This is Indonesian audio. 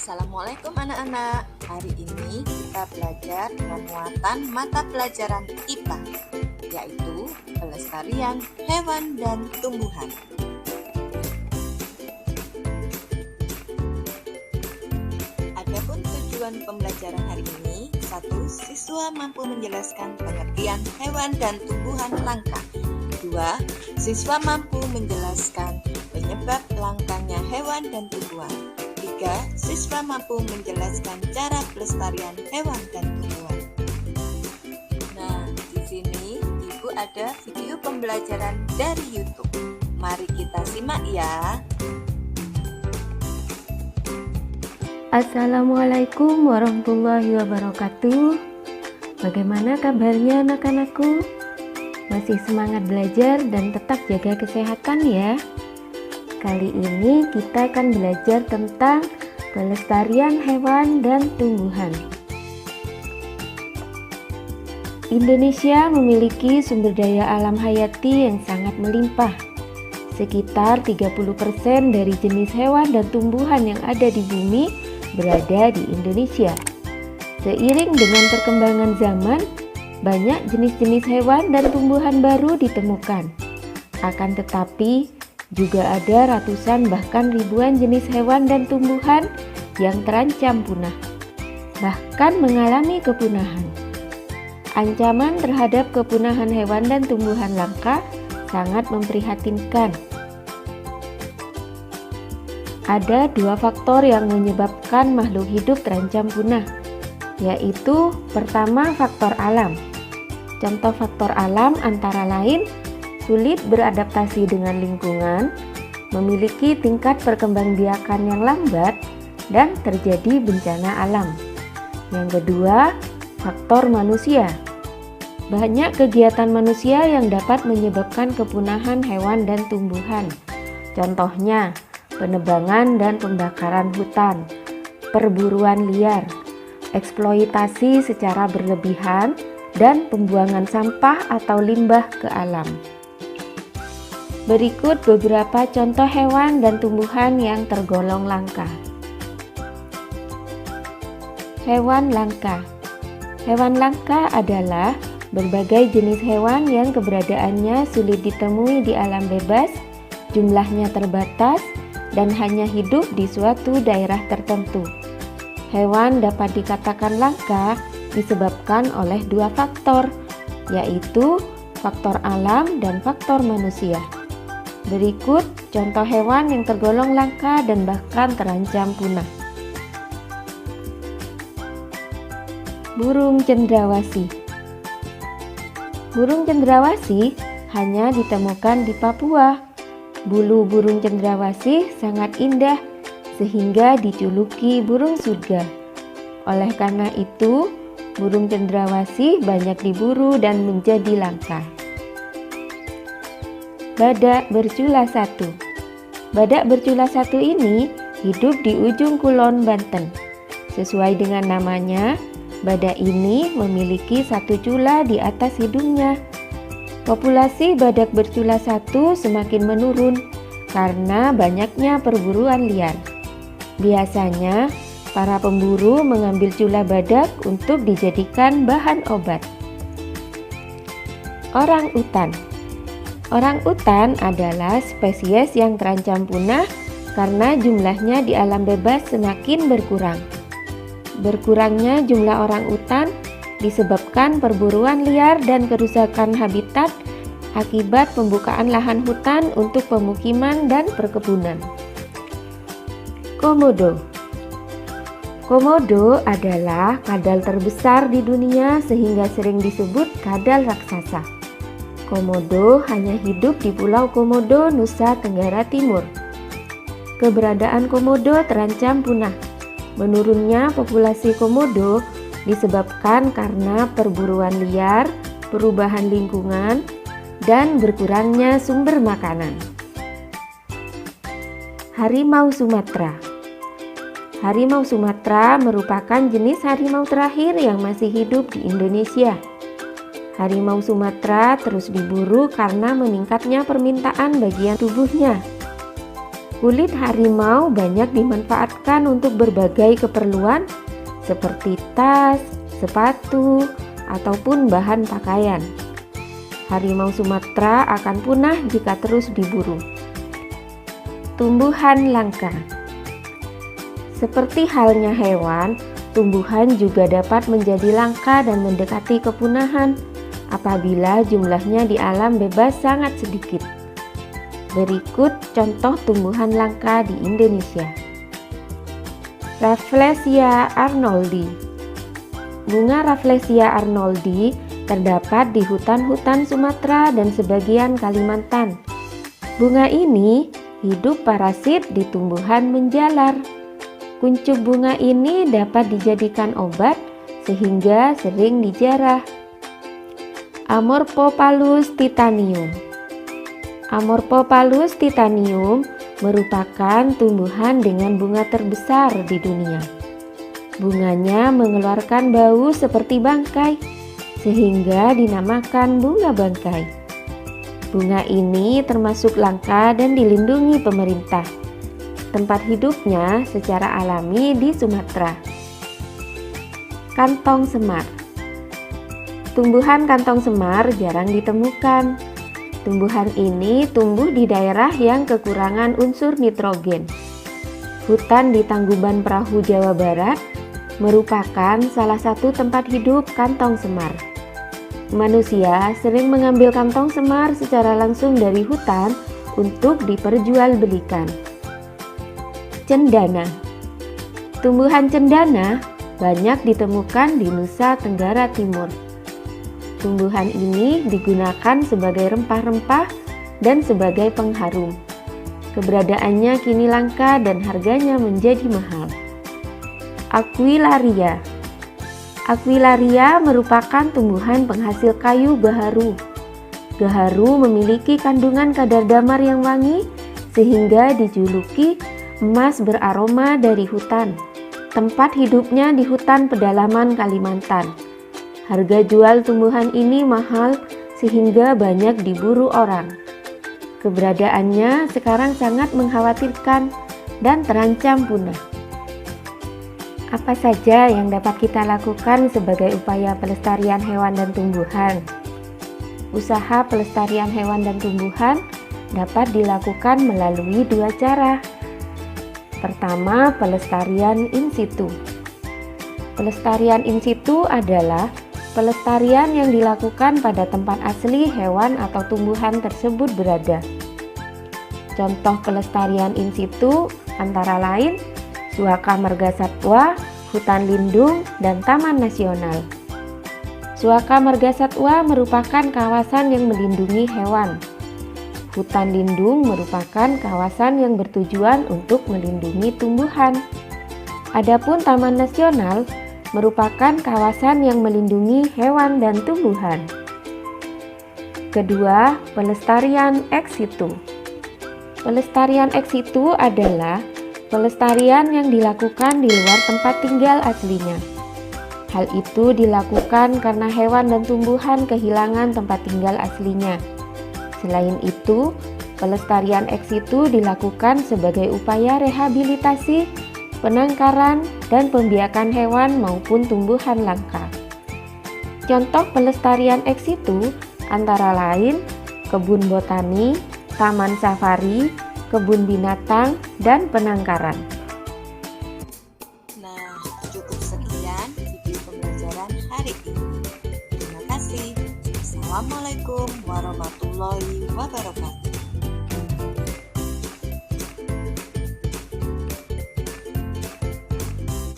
Assalamualaikum anak-anak. Hari ini kita belajar pemuatan mata pelajaran IPA, yaitu pelestarian hewan dan tumbuhan. Adapun tujuan pembelajaran hari ini: 1. Siswa mampu menjelaskan pengertian hewan dan tumbuhan langka. 2. Siswa mampu menjelaskan penyebab langkanya hewan dan tumbuhan. 3. Siswa mampu menjelaskan cara pelestarian hewan dan tumbuhan. Nah, di sini Ibu ada video pembelajaran dari YouTube. Mari kita simak ya. Assalamualaikum warahmatullahi wabarakatuh. Bagaimana kabarnya anak-anakku? Masih semangat belajar dan tetap jaga kesehatan ya. Kali ini kita akan belajar tentang pelestarian hewan dan tumbuhan. Indonesia memiliki sumber daya alam hayati yang sangat melimpah. Sekitar 30% dari jenis hewan dan tumbuhan yang ada di bumi berada di Indonesia. Seiring dengan perkembangan zaman, banyak jenis-jenis hewan dan tumbuhan baru ditemukan. Akan tetapi, juga ada ratusan bahkan ribuan jenis hewan dan tumbuhan yang terancam punah, bahkan mengalami kepunahan. Ancaman terhadap kepunahan hewan dan tumbuhan langka sangat memprihatinkan. Ada dua faktor yang menyebabkan makhluk hidup terancam punah, yaitu pertama faktor alam. Contoh faktor alam antara lain sulit beradaptasi dengan lingkungan, memiliki tingkat perkembangbiakan yang lambat, dan terjadi bencana alam. Yang kedua, faktor manusia. Banyak kegiatan manusia yang dapat menyebabkan kepunahan hewan dan tumbuhan. Contohnya, penebangan dan pembakaran hutan, perburuan liar, eksploitasi secara berlebihan, dan pembuangan sampah atau limbah ke alam. Berikut beberapa contoh hewan dan tumbuhan yang tergolong langka. Hewan langka. Hewan langka adalah berbagai jenis hewan yang keberadaannya sulit ditemui di alam bebas, jumlahnya terbatas, dan hanya hidup di suatu daerah tertentu. Hewan dapat dikatakan langka disebabkan oleh dua faktor, yaitu faktor alam dan faktor manusia. Berikut contoh hewan yang tergolong langka dan bahkan terancam punah. Burung cendrawasih. Burung cendrawasih hanya ditemukan di Papua. Bulu burung cendrawasih sangat indah sehingga dijuluki burung surga. Oleh karena itu, burung cendrawasih banyak diburu dan menjadi langka. Badak bercula satu. Badak bercula satu ini hidup di ujung kulon Banten. Sesuai dengan namanya, badak ini memiliki satu cula di atas hidungnya. Populasi badak bercula satu semakin menurun karena banyaknya perburuan liar. Biasanya, para pemburu mengambil cula badak untuk dijadikan bahan obat. Orang utan. Orang utan adalah spesies yang terancam punah karena jumlahnya di alam bebas semakin berkurang. Berkurangnya jumlah orang utan disebabkan perburuan liar dan kerusakan habitat akibat pembukaan lahan hutan untuk pemukiman dan perkebunan. Komodo. Komodo adalah kadal terbesar di dunia sehingga sering disebut kadal raksasa. Komodo hanya hidup di Pulau Komodo, Nusa Tenggara Timur. Keberadaan komodo terancam punah. Menurunnya populasi komodo disebabkan karena perburuan liar, perubahan lingkungan, dan berkurangnya sumber makanan. Harimau Sumatera. Harimau Sumatera merupakan jenis harimau terakhir yang masih hidup di Indonesia. Harimau Sumatera terus diburu karena meningkatnya permintaan bagian tubuhnya. Kulit harimau banyak dimanfaatkan untuk berbagai keperluan seperti tas, sepatu, ataupun bahan pakaian. Harimau Sumatera akan punah jika terus diburu. Tumbuhan langka. Seperti halnya hewan, tumbuhan juga dapat menjadi langka dan mendekati kepunahan apabila jumlahnya di alam bebas sangat sedikit. Berikut contoh tumbuhan langka di Indonesia. Rafflesia arnoldi. Bunga Rafflesia arnoldi terdapat di hutan-hutan Sumatera dan sebagian Kalimantan. Bunga ini hidup parasit di tumbuhan menjalar. Kuncup bunga ini dapat dijadikan obat sehingga sering dijarah. Amorphophallus titanium. Amorphophallus titanium merupakan tumbuhan dengan bunga terbesar di dunia. Bunganya mengeluarkan bau seperti bangkai, sehingga dinamakan bunga bangkai. Bunga ini termasuk langka dan dilindungi pemerintah. Tempat hidupnya secara alami di Sumatera. Kantong semar. Tumbuhan kantong semar jarang ditemukan. Tumbuhan ini tumbuh di daerah yang kekurangan unsur nitrogen. Hutan di Tangkuban Perahu, Jawa Barat merupakan salah satu tempat hidup kantong semar. Manusia sering mengambil kantong semar secara langsung dari hutan untuk diperjualbelikan. Cendana. Tumbuhan cendana banyak ditemukan di Nusa Tenggara Timur. Tumbuhan ini digunakan sebagai rempah-rempah dan sebagai pengharum. Keberadaannya kini langka dan harganya menjadi mahal. Aquilaria. Aquilaria merupakan tumbuhan penghasil kayu gaharu. Gaharu memiliki kandungan kadar damar yang wangi sehingga dijuluki emas beraroma dari hutan. Tempat hidupnya di hutan pedalaman Kalimantan. Harga jual tumbuhan ini mahal sehingga banyak diburu orang. Keberadaannya sekarang sangat mengkhawatirkan dan terancam punah. Apa saja yang dapat kita lakukan sebagai upaya pelestarian hewan dan tumbuhan? Usaha pelestarian hewan dan tumbuhan dapat dilakukan melalui dua cara. Pertama, pelestarian in situ. Pelestarian in situ adalah pelestarian yang dilakukan pada tempat asli hewan atau tumbuhan tersebut berada. Contoh pelestarian in situ antara lain Suaka Marga Satwa, hutan lindung, dan taman nasional. Suaka Marga Satwa merupakan kawasan yang melindungi hewan. Hutan lindung merupakan kawasan yang bertujuan untuk melindungi tumbuhan. Adapun taman nasional merupakan kawasan yang melindungi hewan dan tumbuhan. Kedua, pelestarian ex situ. Pelestarian ex situ adalah pelestarian yang dilakukan di luar tempat tinggal aslinya. Hal itu dilakukan karena hewan dan tumbuhan kehilangan tempat tinggal aslinya. Selain itu, pelestarian ex situ dilakukan sebagai upaya rehabilitasi, penangkaran, dan pembiakan hewan maupun tumbuhan langka. Contoh pelestarian ex situ antara lain kebun botani, taman safari, kebun binatang, dan penangkaran. Nah, cukup sekian video pembelajaran hari ini. Terima kasih. Assalamualaikum warahmatullahi wabarakatuh.